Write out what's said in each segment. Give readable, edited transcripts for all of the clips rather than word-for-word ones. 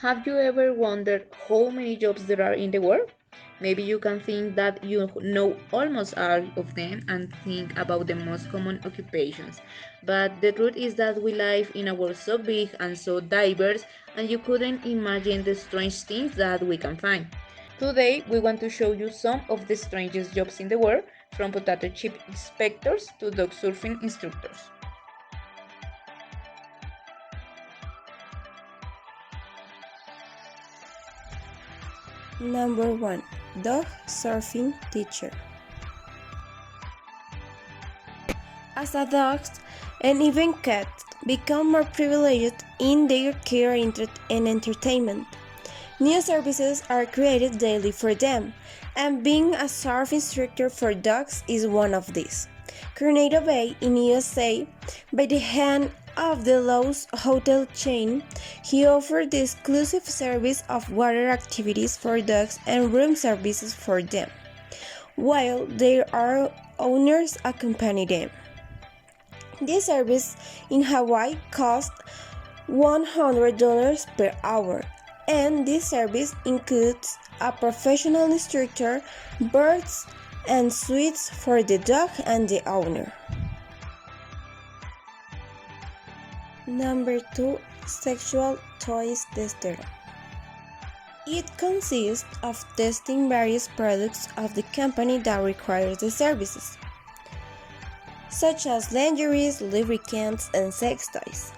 Have you ever wondered how many jobs there are in the world? Maybe you can think that you know almost all of them and think about the most common occupations. But the truth is that we live in a world so big and so diverse, and you couldn't imagine the strange things that we can find. Today, we want to show you some of the strangest jobs in the world, from potato chip inspectors to dog surfing instructors. Number 1. Dog surfing teacher. As a dogs and even cats become more privileged in their care and entertainment, new services are created daily for them, and being a surf instructor for dogs is one of these. Coronado Bay in USA, by the hand of the Lowe's hotel chain, he offered the exclusive service of water activities for dogs and room services for them, while their owners accompany them. This service in Hawaii costs $100 per hour, and this service includes a professional instructor, birds, and suites for the dog and the owner. Number 2. Sexual Toys Tester. It consists of testing various products of the company that requires the services, such as lingerie, lubricants, and sex toys.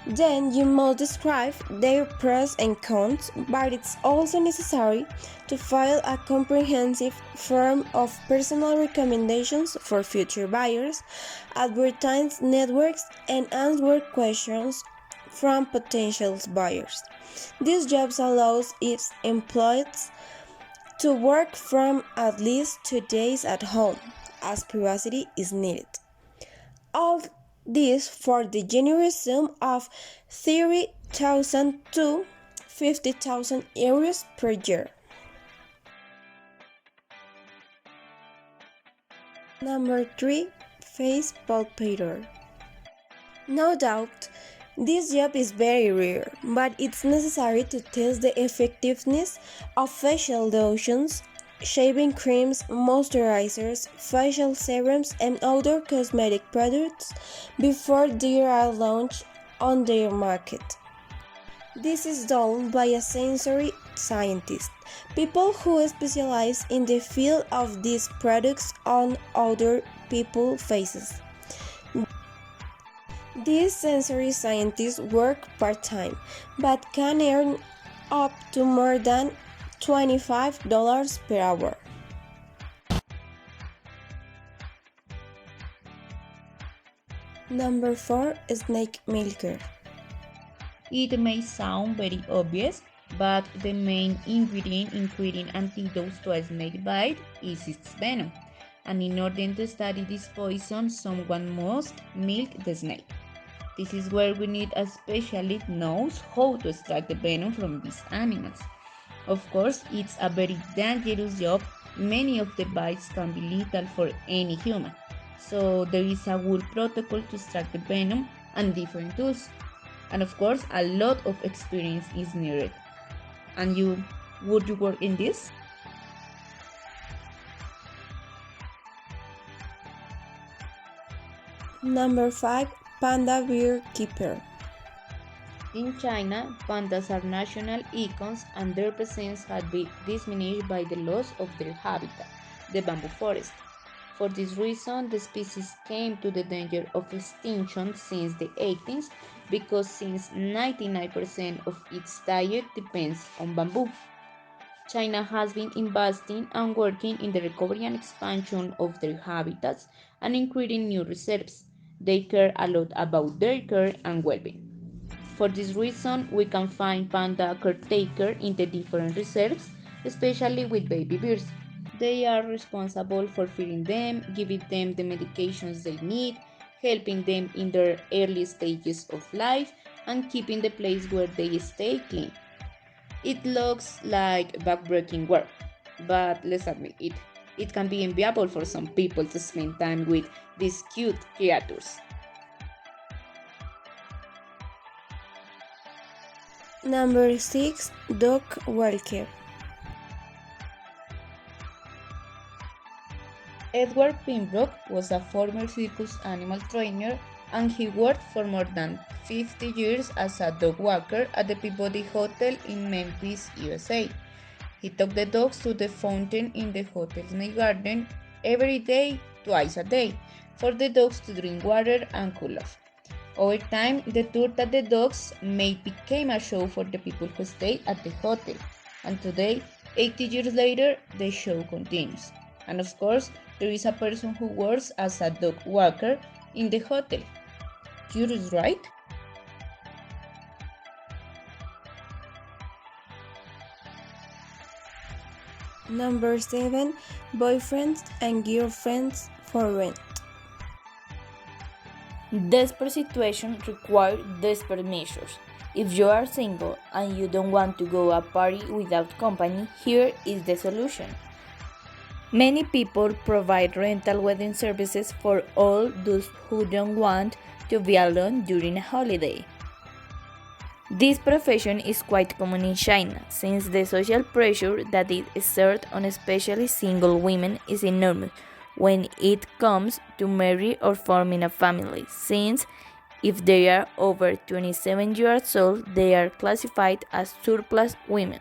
Then you must describe their pros and cons, but it's also necessary to file a comprehensive form of personal recommendations for future buyers, advertise networks, and answer questions from potential buyers. This job allows its employees to work from at least 2 days at home, as privacy is needed. All this for the generous sum of 30,000 to 50,000 euros per year. Number 3. Face palpator. No doubt, this job is very rare, but it's necessary to test the effectiveness of facial lotions, shaving creams, moisturizers, facial serums, and other cosmetic products before they are launched on their market. This is done by a sensory scientist, people who specialize in the field of these products on other people's faces. These sensory scientists work part-time, but can earn up to more than $25 per hour. Number 4. Snake milker. It may sound very obvious, but the main ingredient in creating antidotes to a snake bite is its venom. And in order to study this poison, someone must milk the snake. This is where we need a specialist knows how to extract the venom from these animals. Of course, it's a very dangerous job. Many of the bites can be lethal for any human. So there is a whole protocol to extract the venom and different tools. And of course, a lot of experience is needed. And would you work in this? Number 5. Panda bear keeper. In China, pandas are national icons and their presence had been diminished by the loss of their habitat, the bamboo forest. For this reason, the species came to the danger of extinction since the 18th because since 99% of its diet depends on bamboo. China has been investing and working in the recovery and expansion of their habitats and in creating new reserves. They care a lot about their care and well-being. For this reason, we can find panda caretaker in the different reserves, especially with baby bears. They are responsible for feeding them, giving them the medications they need, helping them in their early stages of life, and keeping the place where they stay clean. It looks like backbreaking work, but let's admit it. It can be enviable for some people to spend time with these cute creatures. Number 6. Dog walker. Edward Pembroke was a former circus animal trainer and he worked for more than 50 years as a dog walker at the Peabody Hotel in Memphis, USA. He took the dogs to the fountain in the hotel's main garden every day, twice a day, for the dogs to drink water and cool off. Over time, the tour that the dogs made became a show for the people who stayed at the hotel. And today, 80 years later, the show continues. And of course, there is a person who works as a dog walker in the hotel. Curious, right? Number 7. Boyfriends and girlfriends for rent. Desperate situations require desperate measures. If you are single and you don't want to go a party without company, here is the solution. Many people provide rental wedding services for all those who don't want to be alone during a holiday. This profession is quite common in China, since the social pressure that it exerts on especially single women is enormous when it comes to marry or forming a family, since if they are over 27 years old, they are classified as surplus women,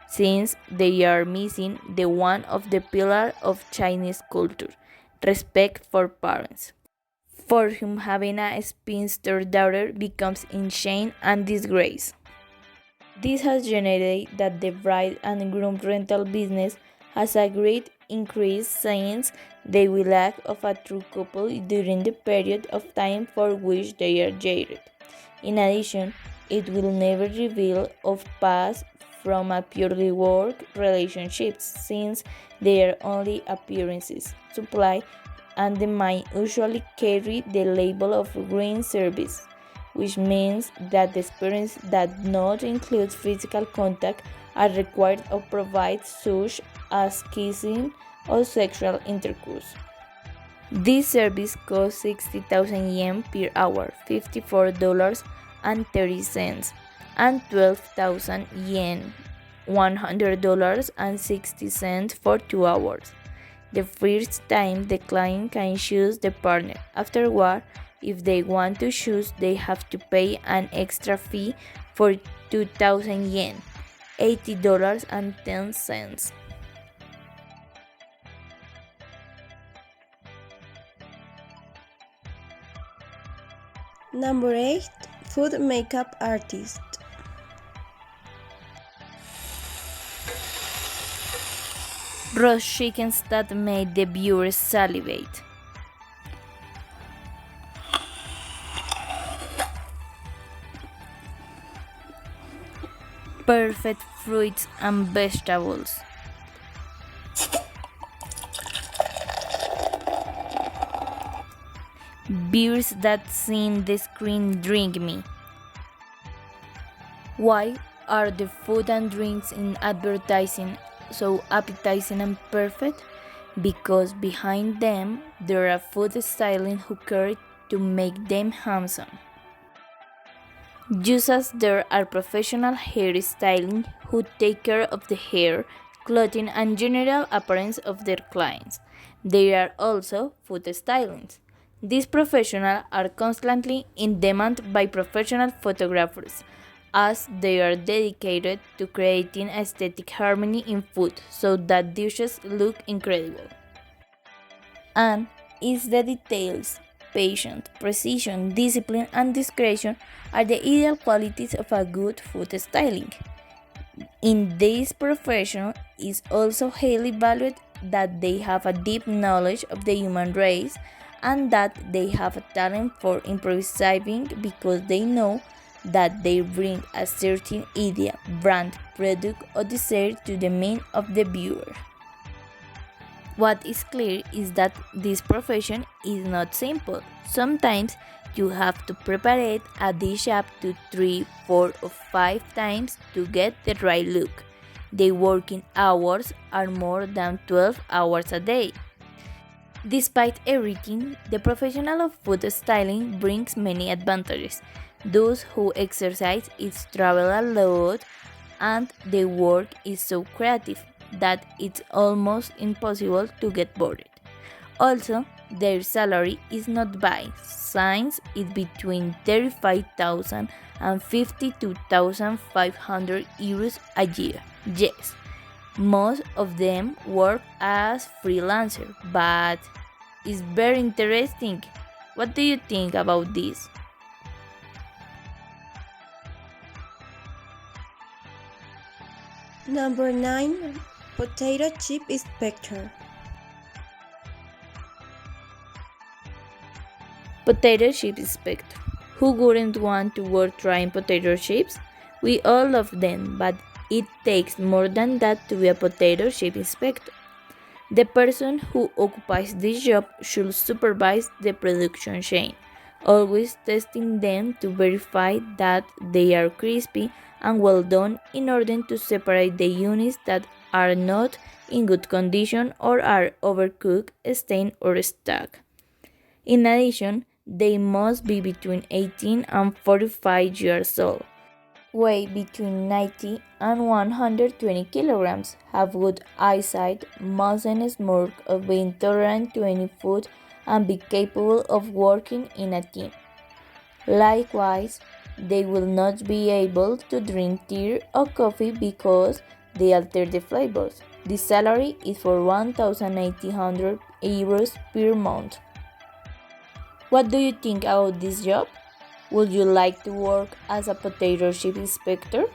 since they are missing the one of the pillar of Chinese culture, respect for parents, for whom having a spinster daughter becomes in shame and disgrace. This has generated that the bride and groom rental business has a great increase since they will act of a true couple during the period of time for which they are dated. In addition, it will never reveal or pass from a purely work relationships since they are only appearances, supply, and they might usually carry the label of green service, which means that the experience that not includes physical contact are required or provide such as kissing or sexual intercourse. This service costs 60,000 yen per hour, $54.30, and 12,000 yen, $100.60 for 2 hours. The first time the client can choose the partner. Afterward, if they want to choose, they have to pay an extra fee for 2,000 yen, $80.10. Number 8. Food makeup artist. Roast chickens that made the viewers salivate. Perfect fruits and vegetables. Beers that sing the screen drink me. Why are the food and drinks in advertising so appetizing and perfect? Because behind them there are food styling who care to make them handsome. Just as there are professional hair styling who take care of the hair, clothing, and general appearance of their clients, there are also food stylings. These professionals are constantly in demand by professional photographers, as they are dedicated to creating aesthetic harmony in food so that dishes look incredible. And it's the details, patience, precision, discipline, and discretion are the ideal qualities of a good food styling. In this profession, is also highly valued that they have a deep knowledge of the human race and that they have a talent for improvising because they know that they bring a certain idea, brand, product, or dessert to the mind of the viewer. What is clear is that this profession is not simple. Sometimes you have to prepare a dish up to 3, 4, or 5 times to get the right look. The working hours are more than 12 hours a day. Despite everything, the profession of food styling brings many advantages. Those who exercise is travel a lot and the work is so creative that it's almost impossible to get bored. Also, their salary is not bad, since it's between 35,000 and 52,500 euros a year. Yes, most of them work as freelancer, but it's very interesting. What do you think about this? Number 9. Potato chip inspector. Potato chip inspector. Who wouldn't want to work trying potato chips? We all love them, but it takes more than that to be a potato chip inspector. The person who occupies this job should supervise the production chain, always testing them to verify that they are crispy and well done in order to separate the units that are not in good condition or are overcooked, stained, or stuck. In addition, they must be between 18 and 45 years old, weigh between 90 and 120 kilograms, have good eyesight, mustn't smoke or be intolerant to any food, and be capable of working in a team. Likewise, they will not be able to drink tea or coffee because they alter the flavors. The salary is for 1,800 euros per month. What do you think about this job? Would you like to work as a potato chip inspector?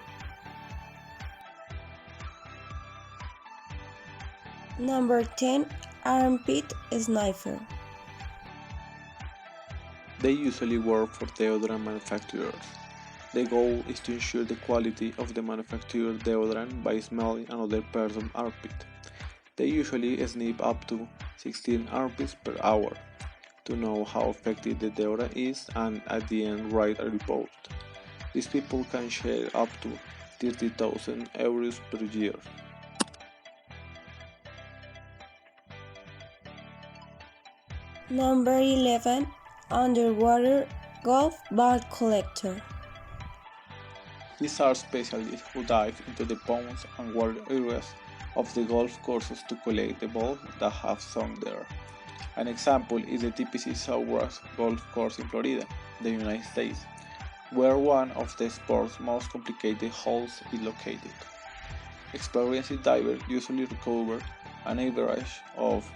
Number 10. Armpit sniffer. They usually work for deodorant manufacturers. The goal is to ensure the quality of the manufactured deodorant by smelling another person's armpit. They usually sniff up to 16 armpits per hour to know how effective the deodorant is and at the end write a report. These people can share up to 30,000 euros per year. Number 11. Underwater golf ball collector. These are specialists who dive into the ponds and water areas of the golf courses to collect the balls that have sunk there. An example is the TPC Sawgrass Golf Course in Florida, the United States, where one of the sport's most complicated holes is located. Experienced divers usually recover an average of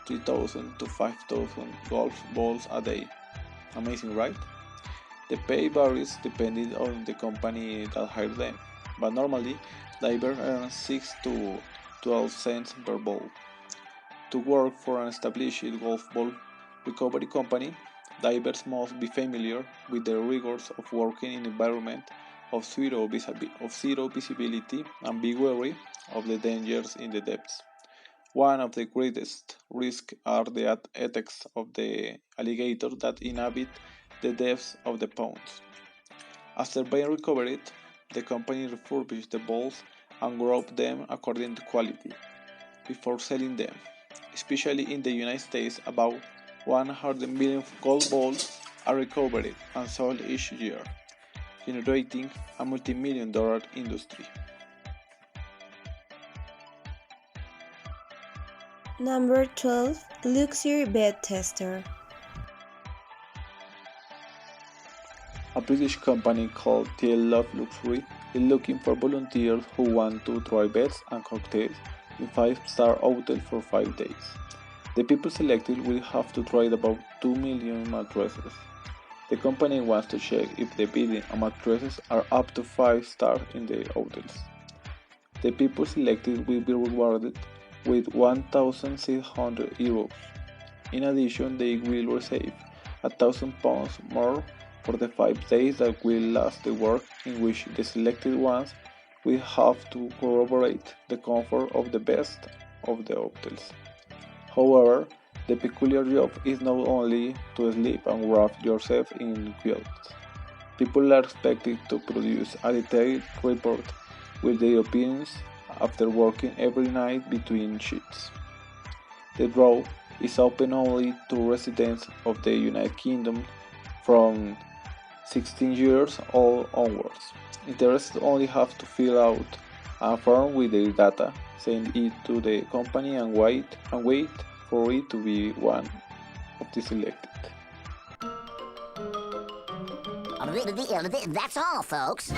3,000 to 5,000 golf balls a day. Amazing, right? The pay varies depending on the company that hired them, but normally divers earn 6 to 12 cents per ball. To work for an established golf ball recovery company, divers must be familiar with the rigors of working in an environment of zero visibility and be wary of the dangers in the depths. One of the greatest risks are the attacks of the alligators that inhabit the depths of the ponds. After being recovered, the company refurbishes the balls and groups them according to quality before selling them. Especially in the United States, about 100 million golf balls are recovered and sold each year, generating a multi-million-dollar industry. Number 12. Luxury bed tester. A British company called TL Love Luxury is looking for volunteers who want to try beds and cocktails in 5-star hotels for 5 days. The people selected will have to try about 2 million mattresses. The company wants to check if the bedding and mattresses are up to 5 stars in the hotels. The people selected will be rewarded with 1,600 euros. In addition, they will receive £1,000 more for the 5 days that will last the work, in which the selected ones will have to corroborate the comfort of the best of the hotels. However, the peculiar job is not only to sleep and wrap yourself in quilts. People are expected to produce a detailed report with their opinions after working every night between shifts. The draw is open only to residents of the United Kingdom from 16 years old onwards. Interested only have to fill out a form with their data, send it to the company and wait for it to be one of the selected. That's all, folks.